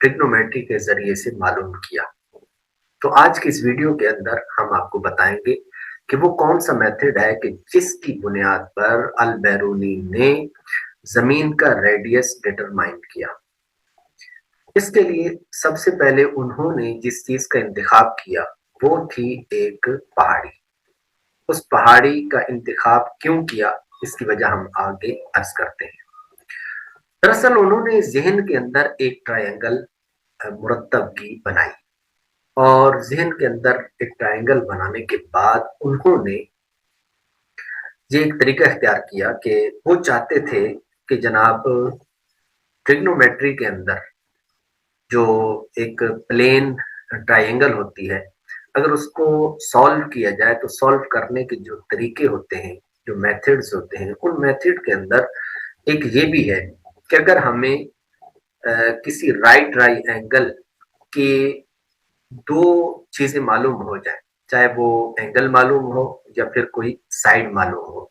Trigonometry के जरिए से मालूम किया। तो आज की इस वीडियो के अंदर हम आपको बताएंगे कि वो कौन सा मेथड है कि जिसकी बुनियाद पर अल-बैरूनी ने जमीन का रेडियस डिटरमाइन किया। इसके लिए सबसे पहले उन्होंने जिस चीज का इंतखाब किया वो थी एक पहाड़ी। उस पहाड़ी का इंतखाब क्यों किया, इसकी वजह हम आगे अर्ज करते हैं। दरअसल उन्होंने जहन के अंदर एक ट्रायंगल मुरत्तब की बनाई और जहन के अंदर एक ट्रायंगल बनाने के बाद उन्होंने ये एक तरीका इख्तियार किया कि वो चाहते थे कि जनाब ट्रिग्नोमेट्री के अंदर जो एक प्लेन ट्रायंगल होती है, अगर उसको सॉल्व किया जाए तो सॉल्व करने के जो तरीके होते हैं, जो मेथड्स होते हैं, उन मेथड के अंदर एक ये भी है कि अगर हमें किसी राइट ट्रायंगल के दो चीजें मालूम हो जाए, चाहे वो एंगल मालूम हो या फिर कोई साइड मालूम हो,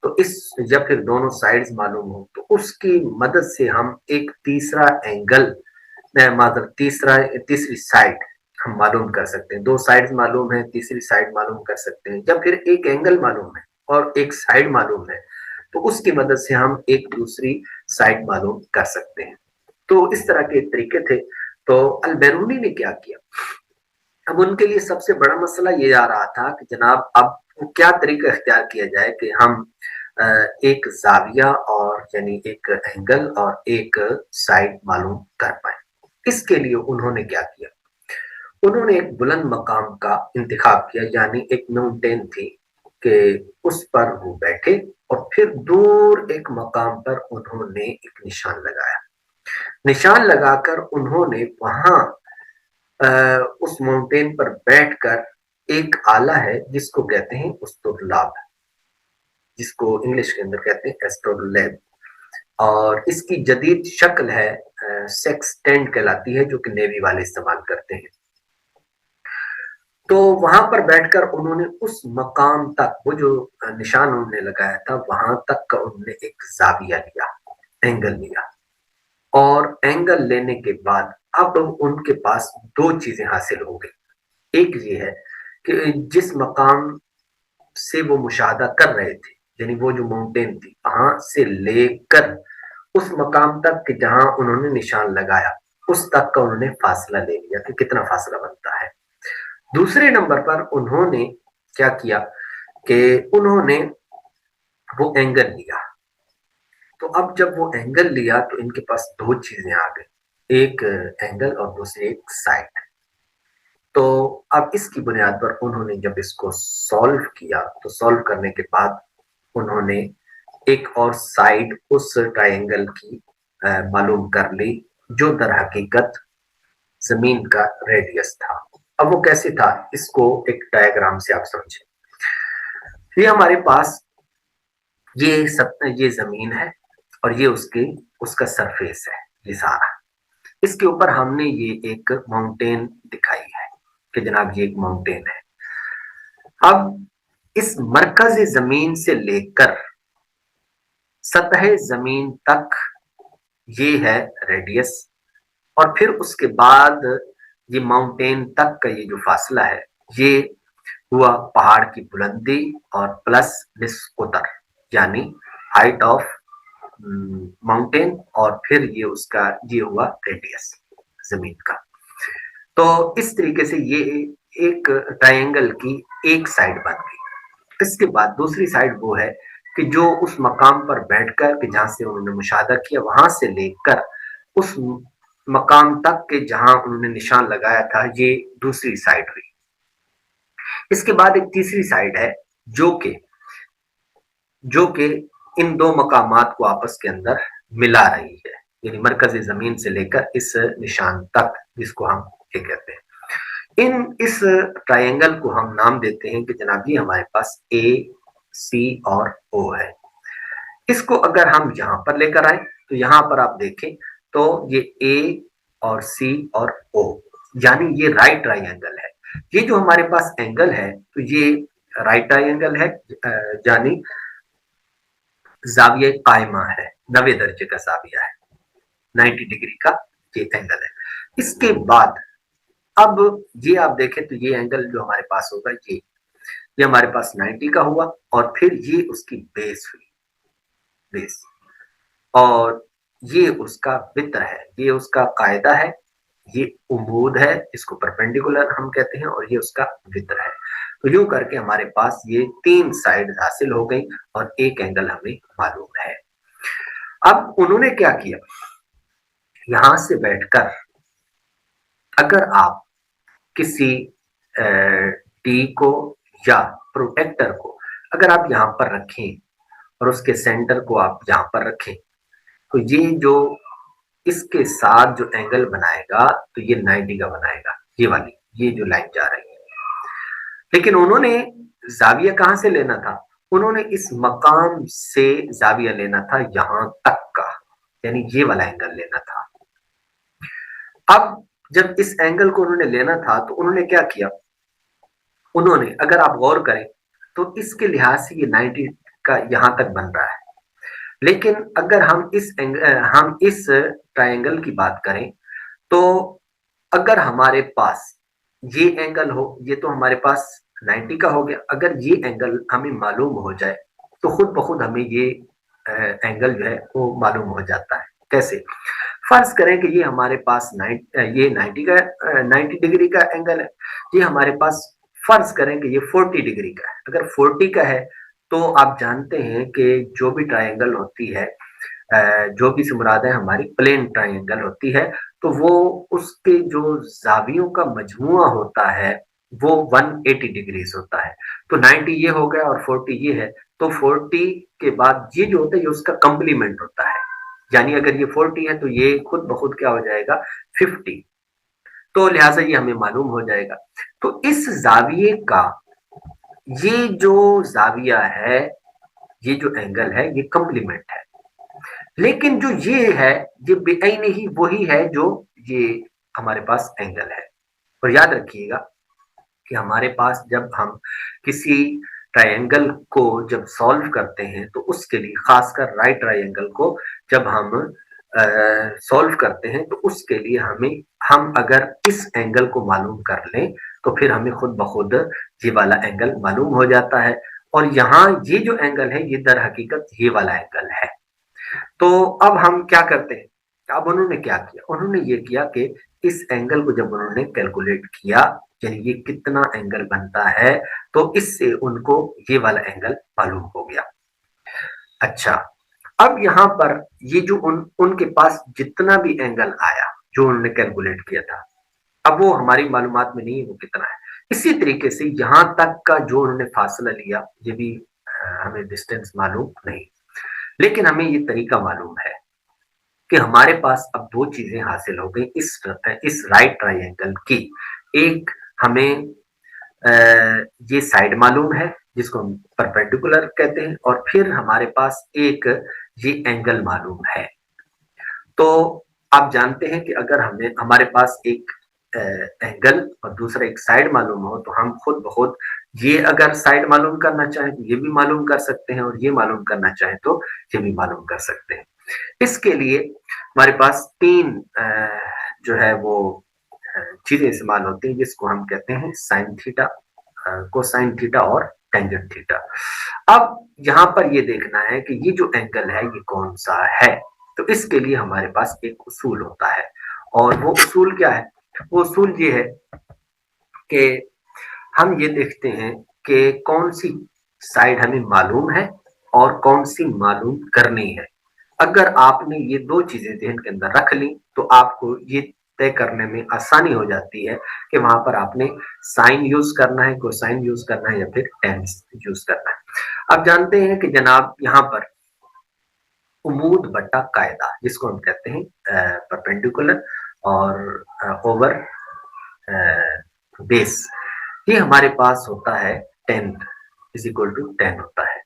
तो इस या फिर दोनों साइड्स मालूम हो, तो उसकी मदद से हम एक तीसरा एंगल मतलब तीसरी साइड हम मालूम कर सकते हैं। दो साइड्स मालूम है, तीसरी साइड मालूम कर सकते हैं, या फिर एक एंगल मालूम है और एक साइड मालूम है, तो उसकी मदद से हम एक दूसरी साइड मालूम कर सकते हैं। तो इस तरह के तरीके थे। तो अल-बैरूनी ने क्या किया, अब उनके लिए सबसे बड़ा मसला ये आ रहा था कि जनाब अब क्या तरीका इख्तियार किया जाए कि हम एक जाविया और यानी एक एंगल और एक साइड मालूम कर पाए। इसके लिए उन्होंने क्या किया, उन्होंने एक बुलंद मकाम का इंतखाब किया, यानी एक माउंटेन थी कि उस पर वो बैठे और फिर दूर एक मकाम पर उन्होंने एक निशान लगाया। निशान लगाकर उन्होंने वहां उस माउंटेन पर बैठकर एक आला है जिसको कहते हैं उस्तुरलाब, जिसको इंग्लिश के अंदर कहते हैं एस्ट्रोलैब, और इसकी जदीद शक्ल है सेक्सटेंट कहलाती है, जो कि नेवी वाले इस्तेमाल करते हैं। तो वहां पर बैठकर उन्होंने उस मकाम तक, वो जो निशान उन्होंने लगाया था वहां तक का उन्होंने एक जाविया लिया, एंगल लिया, और एंगल लेने के बाद अब उनके पास दो चीजें हासिल हो गई। एक ये है कि जिस मकाम से वो मुशाहदा कर रहे थे, यानी वो जो माउंटेन थी, वहां से लेकर उस मकाम तक कि जहां उन्होंने निशान लगाया, उस तक का उन्होंने फासला ले लिया कि कितना फासला बनता है। दूसरे नंबर पर उन्होंने क्या किया कि उन्होंने वो एंगल लिया। तो अब जब वो एंगल लिया तो इनके पास दो चीजें आ गई, एक एंगल और दूसरी एक साइड। तो अब इसकी बुनियाद पर उन्होंने जब इसको सॉल्व किया तो सॉल्व करने के बाद उन्होंने एक और साइड उस ट्रायंगल की मालूम कर ली, जो दर हकीकत जमीन का रेडियस था। अब वो कैसे था, इसको एक डायग्राम से आप समझें। ये हमारे पास ये जमीन है और ये उसका सरफेस है, ये सारा। इसके ऊपर हमने ये एक माउंटेन दिखाई है कि जनाब ये एक माउंटेन है। अब इस मरकज जमीन से लेकर सतह जमीन तक ये है रेडियस, और फिर उसके बाद ये माउंटेन तक का ये जो फासला है, ये हुआ पहाड़ की बुलंदी और प्लस निस्कुतर, यानी हाइट ऑफ माउंटेन, और फिर ये हुआ रेडियस जमीन का। तो इस तरीके से ये एक ट्रायंगल की एक साइड बन गई। इसके बाद दूसरी साइड वो है कि जो उस मकाम पर बैठकर कि जहां से उन्होंने मुशाहदा किया, वहां से लेकर उस मकाम तक के जहां उन्होंने निशान लगाया था, ये दूसरी साइड हुई। इसके बाद एक तीसरी साइड है जो कि इन दो मकामात को आपस के अंदर मिला रही है, यानी मरकज जमीन से लेकर इस निशान तक, जिसको हम ये कहते हैं। इस ट्रायंगल को हम नाम देते हैं कि जनाब ये हमारे पास ए, सी और ओ है। इसको अगर हम यहां पर लेकर आए तो यहां पर आप देखें तो ये ए और सी और ओ, यानी ये राइट ट्रायंगल है। ये जो हमारे पास एंगल है तो ये राइट ट्रायंगल है, यानी जाविया कायमा है, 90 दर्जे का जाविया है, 90 डिग्री का ये एंगल है। इसके बाद अब ये आप देखें तो ये एंगल जो हमारे पास होगा ये हमारे पास 90 का हुआ, और फिर ये उसकी बेस हुई, बेस, और ये उसका वित्र है, ये उसका कायदा है, ये उम्मूद है, इसको परपेंडिकुलर हम कहते हैं, और ये उसका वित्र है। तो यूं करके हमारे पास ये 3 साइड हासिल हो गई और एक एंगल हमें मालूम है। अब उन्होंने क्या किया, यहां से बैठकर अगर आप किसी टी को या प्रोटेक्टर को अगर आप यहां पर रखें और उसके सेंटर को आप यहां पर रखें, तो ये जो इसके साथ जो एंगल बनाएगा तो ये 90 का बनाएगा, ये वाली, ये जो लाइन जा रही है। लेकिन उन्होंने जाविया कहां से लेना था, उन्होंने इस मकाम से जाविया लेना था यहां तक का, यानी ये वाला एंगल लेना था। अब जब इस एंगल को उन्होंने लेना था तो उन्होंने क्या किया, उन्होंने, अगर आप गौर करें तो इसके लिहाज से ये 90 का यहां तक बन रहा है। लेकिन अगर हम इस ट्रायंगल की बात करें तो अगर हमारे पास ये एंगल हो, ये तो हमारे पास 90 का हो गया, अगर ये एंगल हमें मालूम हो जाए तो खुद ब खुद हमें ये एंगल जो है वो मालूम हो जाता है। कैसे? फर्ज करें कि ये हमारे पास ये 90 डिग्री का एंगल है, ये हमारे पास फर्ज करें कि ये 40 डिग्री का है। अगर 40 का है तो आप जानते हैं कि जो भी ट्रायंगल होती है, जो भी से मुराद है हमारी प्लेन ट्रायंगल होती है, तो वो उसके जो जावियों का मजमुआ होता है वो 180 डिग्रीज होता है। तो 90 ये हो गया और 40 ये है, तो 40 के बाद ये जो होता है ये उसका कम्प्लीमेंट होता है, यानी अगर ये 40 है तो ये खुद ब खुद क्या हो जाएगा 50, तो लिहाजा ये हमें मालूम हो जाएगा। तो इस जाविये का ये जो जाविया है, ये जो एंगल है ये कम्प्लीमेंट है, लेकिन जो ये है ये बेअइन ही वही है जो ये हमारे पास एंगल है। और याद रखिएगा कि हमारे पास जब हम किसी ट्रायंगल को जब सॉल्व करते हैं तो उसके लिए, खासकर राइट ट्रायंगल को जब हम सॉल्व करते हैं तो उसके लिए हम अगर इस एंगल को मालूम कर लें तो फिर हमें खुद ब खुद ये वाला एंगल मालूम हो जाता है। और यहाँ ये जो एंगल है ये दर हकीकत ये वाला एंगल है। तो अब हम क्या करते हैं, अब उन्होंने क्या किया, उन्होंने ये किया कि इस एंगल को जब उन्होंने कैलकुलेट किया, यानी ये कितना एंगल बनता है, तो इससे उनको ये वाला एंगल मालूम हो गया। अच्छा, अब यहाँ पर ये जो उनके पास जितना भी एंगल आया जो उन्होंने कैलकुलेट किया था, अब वो हमारी मालूमात में नहीं है वो कितना है। इसी तरीके से यहाँ तक का जो उन्होंने फासला लिया, ये भी हमें डिस्टेंस मालूम नहीं, लेकिन हमें ये तरीका मालूम है कि हमारे पास अब दो चीजें हासिल हो गई इस राइट ट्रायंगल की। एक हमें ये साइड मालूम है जिसको हम परपेंडिकुलर कहते हैं, और फिर हमारे पास एक ये एंगल मालूम है। तो आप जानते हैं कि अगर हमारे पास एक एंगल और दूसरा एक साइड मालूम हो तो हम खुद ब खुद ये अगर साइड मालूम करना चाहें तो ये भी मालूम कर सकते हैं, और ये मालूम करना चाहें तो ये भी मालूम कर सकते हैं। इसके लिए हमारे पास 3 जो है वो चीजें इस्तेमाल होती हैं जिसको हम कहते हैं साइन थीटा, कोसाइन थीटा और टेंजेंट थीटा। अब यहाँ पर ये देखना है कि ये जो एंगल है ये कौन सा है, तो इसके लिए हमारे पास एक उसूल होता है, और वो उसूल क्या है, वो उसूल ये है कि हम ये देखते हैं कि कौन सी साइड हमें मालूम है और कौन सी मालूम करनी है। अगर आपने ये दो चीजें ध्यान के अंदर रख ली तो आपको ये तय करने में आसानी हो जाती है कि वहां पर आपने साइन यूज करना है, कोसाइन यूज करना है या फिर टेन यूज करना है। आप जानते हैं कि जनाब यहाँ पर उमूद बट्टा कायदा जिसको हम कहते हैं परपेंडिकुलर और ओवर बेस, ये हमारे पास होता है 10 इज इक्वल टू 10 होता है।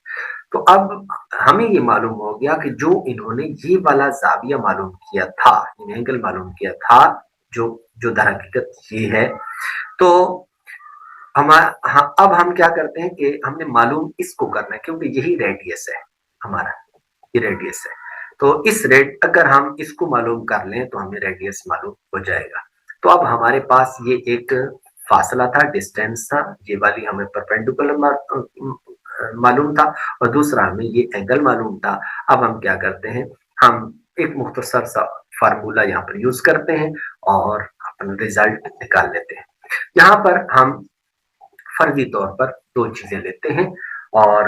तो अब हमें ये मालूम हो गया कि जो इन्होंने ये वाला जाविया मालूम किया था, एंगल मालूम किया था, जो जो दर हकीकत ये है, तो अब हम क्या करते हैं कि हमने मालूम इसको करना है क्योंकि यही रेडियस है हमारा, ये रेडियस है। तो इस अगर हम इसको मालूम कर लें तो हमें रेडियस मालूम हो जाएगा। तो अब हमारे पास ये एक फासला था, डिस्टेंस था, ये वाली हमें परपेंडिकुलर मालूम था और दूसरा हमें ये एंगल मालूम था। अब हम क्या करते हैं, हम एक मुख्तसर सा फार्मूला यहाँ पर यूज करते हैं और अपना रिजल्ट निकाल लेते हैं। यहाँ पर हम फर्जी तौर पर दो चीजें लेते हैं और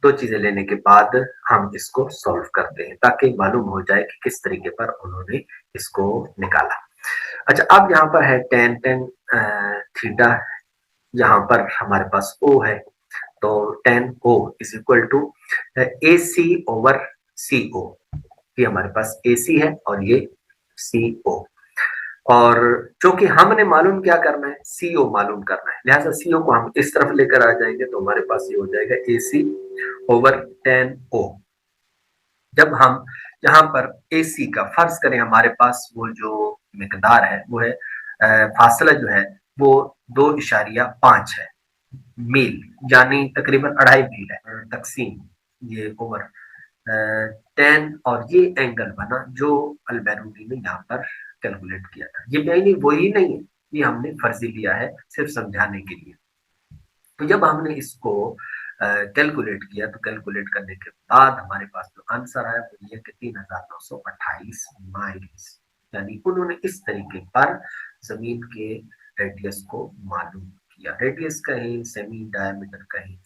दो चीजें लेने के बाद हम इसको सॉल्व करते हैं ताकि मालूम हो जाए कि किस तरीके पर उन्होंने इसको निकाला। अच्छा, अब यहाँ पर है टेन टेन थीटा, यहाँ पर हमारे पास ओ है, तो ten O is equal to A C over C O. ये हमारे पास ए सी है और ये सी ओ, और चूंकि हमने मालूम क्या करना है, सीओ मालूम करना है, लिहाजा सीओ को हम इस तरफ लेकर आ जाएंगे तो हमारे पास ये हो जाएगा ए सी ओवर टेन ओ। जब हम यहाँ पर ए सी का फर्ज करें, हमारे पास वो जो मिकदार है वो है फासला जो है वो 2.5 है मील, यानी तकरीबन 2.5 मील है, तकसीम ये ओवर 10, और ये एंगल बना जो अलबेरूनी ने यहाँ पर कैलकुलेट किया था। ये नहीं, वही नहीं है, ये हमने फर्जी लिया है सिर्फ समझाने के लिए। तो जब हमने इसको कैलकुलेट किया तो कैलकुलेट करने के बाद हमारे पास जो आंसर आया वो ये कि 3,928 माइल्स, यानी उन्होंने इस तरीके पर जमीन के रेडियस को मालूम किया। रेडियस कहें, सेमी डायमीटर कहें,